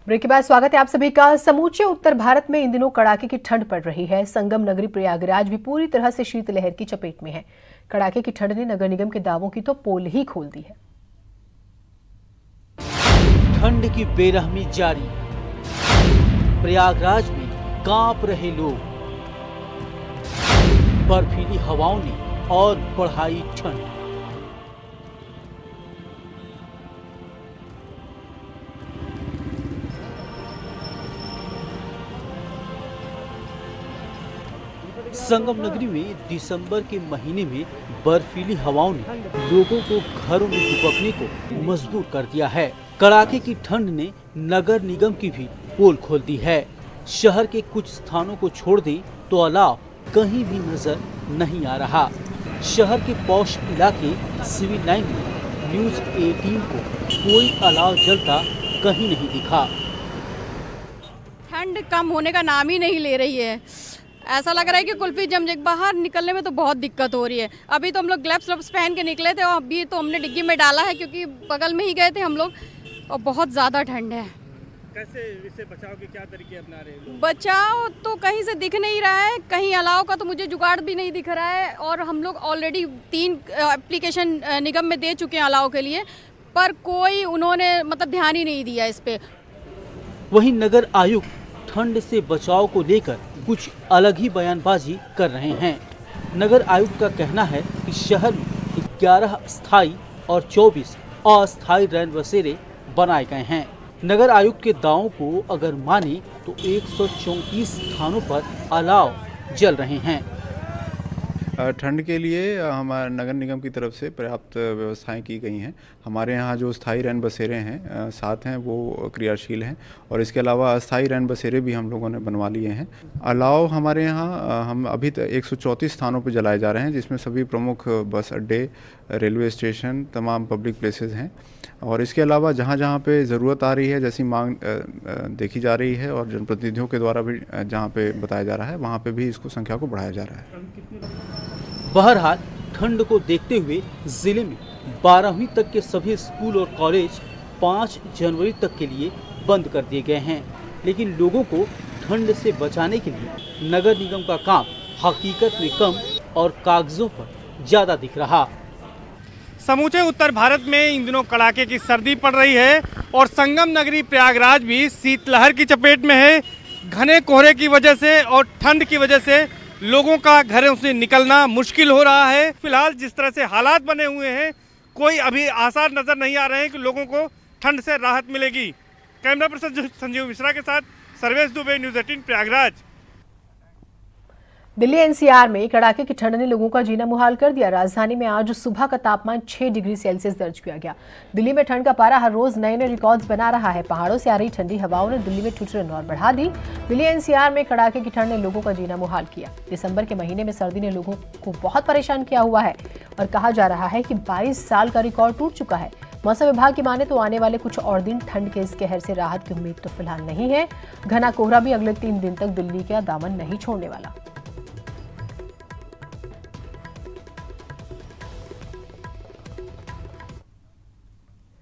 Break के बाद स्वागत है आप सभी का। समूचे उत्तर भारत में इन दिनों कड़ाके की ठंड पड़ रही है। संगम नगरी प्रयागराज भी पूरी तरह से शीतलहर की चपेट में है। कड़ाके की ठंड ने नगर निगम के दावों की तो पोल ही खोल दी है। ठंड की बेरहमी जारी, प्रयागराज में कांप रहे लोग। बर्फीली हवाओं ने और बढ़ाई ठंड। संगम नगरी में दिसंबर के महीने में बर्फीली हवाओं ने लोगों को घरों में दुबकने को मजबूर कर दिया है। कड़ाके की ठंड ने नगर निगम की भी पोल खोल दी है। शहर के कुछ स्थानों को छोड़ दें तो अलाव कहीं भी नजर नहीं आ रहा। शहर के पौष इलाके सिविल लाइन में न्यूज 18 को कोई अलाव जलता कहीं नहीं दिखा। ठंड कम होने का नाम ही नहीं ले रही है। ऐसा लग रहा है कि कुल्फी जम जाए। बाहर निकलने में तो बहुत दिक्कत हो रही है। अभी तो हम लोग ग्लव्स पहन के निकले थे और अभी तो हमने डिग्गी में डाला है क्योंकि बगल में ही गए थे हम लोग और बहुत ज़्यादा ठंड है। कैसे इससे बचाव के क्या तरीके अपना रहे हैं लोग? बचाव तो कहीं से दिख नहीं रहा है, कहीं अलाव का तो मुझे जुगाड़ भी नहीं दिख रहा है। और हम लोग ऑलरेडी 3 एप्लीकेशन निगम में दे चुके हैं अलाव के लिए, पर कोई उन्होंने मतलब ध्यान ही नहीं दिया इस पे। वहीं नगर आयुक्त ठंड से बचाव को लेकर कुछ अलग ही बयानबाजी कर रहे हैं। नगर आयुक्त का कहना है कि शहर में 11 स्थायी और 24 अस्थायी रैन बसेरे बनाए गए हैं। नगर आयुक्त के दावों को अगर माने तो 134 स्थानों पर अलाव जल रहे हैं। ठंड के लिए हमारे नगर निगम की तरफ से पर्याप्त व्यवस्थाएं की गई हैं। हमारे यहाँ जो स्थायी रैन बसेरे हैं 7 हैं, वो क्रियाशील हैं और इसके अलावा अस्थायी रैन बसेरे भी हम लोगों ने बनवा लिए हैं। अलाव हमारे यहाँ हम अभी 134 स्थानों पर जलाए जा रहे हैं, जिसमें सभी प्रमुख बस अड्डे, रेलवे स्टेशन, तमाम पब्लिक प्लेसेस हैं। और इसके अलावा जहाँ जहाँ पे ज़रूरत आ रही है, जैसी मांग देखी जा रही है और जनप्रतिनिधियों के द्वारा भी जहाँ पे बताया जा रहा है, वहाँ पे भी इसको संख्या को बढ़ाया जा रहा है। बहरहाल ठंड को देखते हुए जिले में 12वीं तक के सभी स्कूल और कॉलेज 5 जनवरी तक के लिए बंद कर दिए गए हैं। लेकिन लोगों को ठंड से बचाने के लिए नगर निगम का काम हकीकत में कम और कागजों पर ज्यादा दिख रहा। समूचे उत्तर भारत में इन दिनों कड़ाके की सर्दी पड़ रही है और संगम नगरी प्रयागराज भी शीतलहर की चपेट में है। घने कोहरे की वजह से और ठंड की वजह से लोगों का घरों से निकलना मुश्किल हो रहा है। फिलहाल जिस तरह से हालात बने हुए हैं, कोई अभी आसार नजर नहीं आ रहे हैं कि लोगों को ठंड से राहत मिलेगी। कैमरा पर्सन संजीव मिश्रा के साथ सर्वेश दुबे, न्यूज 18 प्रयागराज। दिल्ली एनसीआर में कड़ाके की ठंड ने लोगों का जीना मुहाल कर दिया। राजधानी में आज सुबह का तापमान 6 डिग्री सेल्सियस दर्ज किया गया। दिल्ली में ठंड का पारा हर रोज नए नए रिकॉर्ड्स बना रहा है। पहाड़ों से आ रही ठंडी हवाओं ने दिल्ली में ठिठुरन और बढ़ा दी। दिल्ली एनसीआर में कड़ाके की ठंड ने लोगों का जीना मुहाल किया। दिसंबर के महीने में सर्दी ने लोगों को बहुत परेशान किया हुआ है और कहा जा रहा है कि 22 साल का रिकॉर्ड टूट चुका है। मौसम विभाग की माने तो आने वाले कुछ और दिन ठंड के इस कहर से राहत की उम्मीद तो फिलहाल नहीं है। घना कोहरा भी अगले 3 दिन तक दिल्ली का दामन नहीं छोड़ने वाला।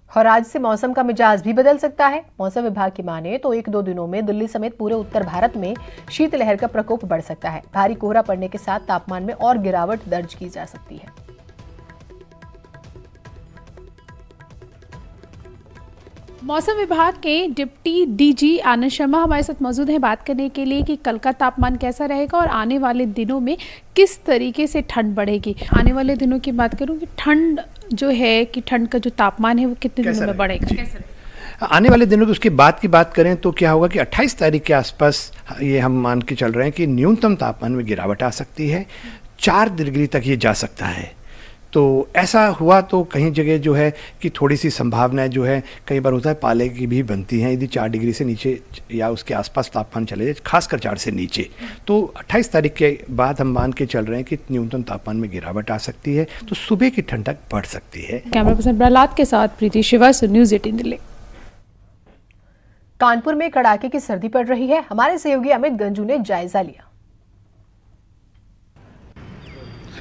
और आज से मौसम का मिजाज भी बदल सकता है। मौसम विभाग की माने तो 1-2 दिनों में दिल्ली समेत पूरे उत्तर भारत में शीतलहर का प्रकोप बढ़ सकता है। भारी कोहरा पड़ने के साथ तापमान में और गिरावट दर्ज की जा सकती है। मौसम विभाग के डिप्टी डीजी आनंद शर्मा हमारे साथ मौजूद हैं बात करने के लिए कि कल का तापमान कैसा रहेगा और आने वाले दिनों में किस तरीके से ठंड बढ़ेगी। आने वाले दिनों की बात करूं कि ठंड जो है कि ठंड का जो तापमान है वो कितने दिनों में बढ़ेगा। आने वाले दिनों की बात करें तो क्या होगा कि 28 तारीख के आसपास ये हम मान के चल रहे हैं कि न्यूनतम तापमान में गिरावट आ सकती है। 4 डिग्री तक ये जा सकता है। तो ऐसा हुआ तो कहीं जगह जो है कि थोड़ी सी संभावनाएं जो है, कई बार होता है पाले की भी बनती हैं यदि 4 डिग्री से नीचे या उसके आसपास तापमान चले जाए, खासकर 4 से नीचे। तो 28 तारीख के बाद हम मान के चल रहे हैं कि न्यूनतम तापमान में गिरावट आ सकती है, तो सुबह की ठंडक बढ़ सकती है। कैमरा पर्सन प्रहलाद के साथ प्रीति श्रीवास्तव, न्यूज 18 दिल्ली। कानपुर में कड़ाके की सर्दी पड़ रही है। हमारे सहयोगी अमित गंजू ने जायजा लिया।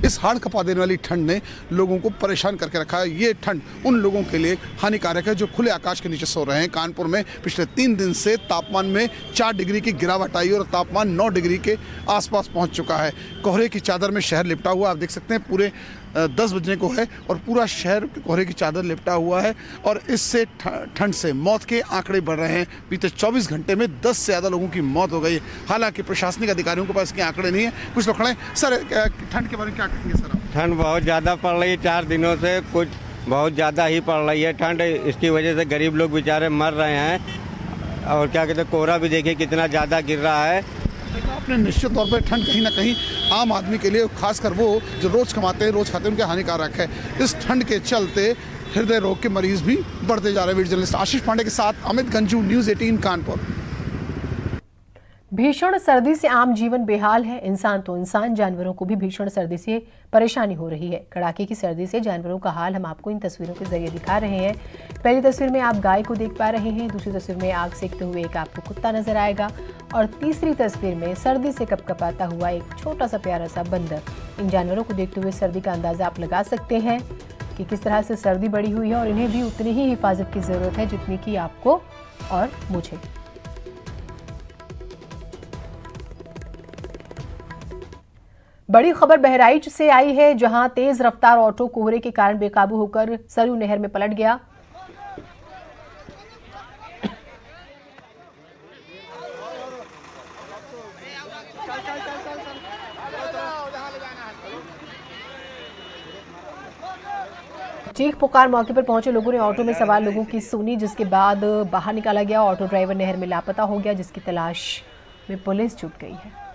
इस हाड़ कपा देने वाली ठंड ने लोगों को परेशान करके रखा है। ये ठंड उन लोगों के लिए हानिकारक है जो खुले आकाश के नीचे सो रहे हैं। कानपुर में पिछले 3 दिन से तापमान में 4 डिग्री की गिरावट आई और तापमान 9 डिग्री के आसपास पहुंच चुका है। कोहरे की चादर में शहर लिपटा हुआ, आप देख सकते हैं पूरे 10 बजने को है और पूरा शहर कोहरे की चादर लिपटा हुआ है और इससे ठंड से मौत के आंकड़े बढ़ रहे हैं। बीते 24 घंटे में 10 से ज़्यादा लोगों की मौत हो गई है। हालांकि प्रशासनिक अधिकारियों के पास इसके आंकड़े नहीं है। कुछ लोग खड़े हैं। सर, ठंड के बारे में क्या कहेंगे सर? ठंड बहुत ज़्यादा पड़ रही है, 4 दिनों से कुछ बहुत ज़्यादा ही पड़ रही है ठंड। इसकी वजह से गरीब लोग बेचारे मर रहे हैं और क्या कहते हैं, कोहरा भी देखिए कितना ज़्यादा गिर रहा है। आपने निश्चित तौर पर ठंड कहीं ना कहीं आम आदमी के लिए, खासकर वो जो रोज कमाते हैं, रोज खाते हैं, उनके हानिकारक है। इस ठंड के चलते हृदय रोग के मरीज भी बढ़ते जा रहे हैं। वीडियो जर्नलिस्ट आशीष पांडे के साथ अमित गंजू, न्यूज़ 18 कानपुर। भीषण सर्दी से आम जीवन बेहाल है। इंसान तो इंसान, जानवरों को भी भीषण सर्दी से परेशानी हो रही है। कड़ाके की सर्दी से जानवरों का हाल हम आपको इन तस्वीरों के जरिए दिखा रहे हैं। पहली तस्वीर में आप गाय को देख पा रहे हैं, दूसरी तस्वीर में आग सेकते हुए एक आपको कुत्ता नजर आएगा और तीसरी तस्वीर में सर्दी से कपकपाता हुआ एक छोटा सा प्यारा सा बंदर। इन जानवरों को देखते हुए सर्दी का अंदाजा आप लगा सकते हैं कि किस तरह से सर्दी बढ़ी हुई है और इन्हें भी उतनी ही हिफाजत की जरूरत है जितनी कि आपको और मुझे। बड़ी खबर बहराइच से आई है, जहां तेज रफ्तार ऑटो कोहरे के कारण बेकाबू होकर सरयू नहर में पलट गया। चीख पुकार मौके पर पहुंचे लोगों ने ऑटो में सवार लोगों की सुनी, जिसके बाद बाहर निकाला गया। ऑटो ड्राइवर नहर में लापता हो गया, जिसकी तलाश में पुलिस जुट गई है।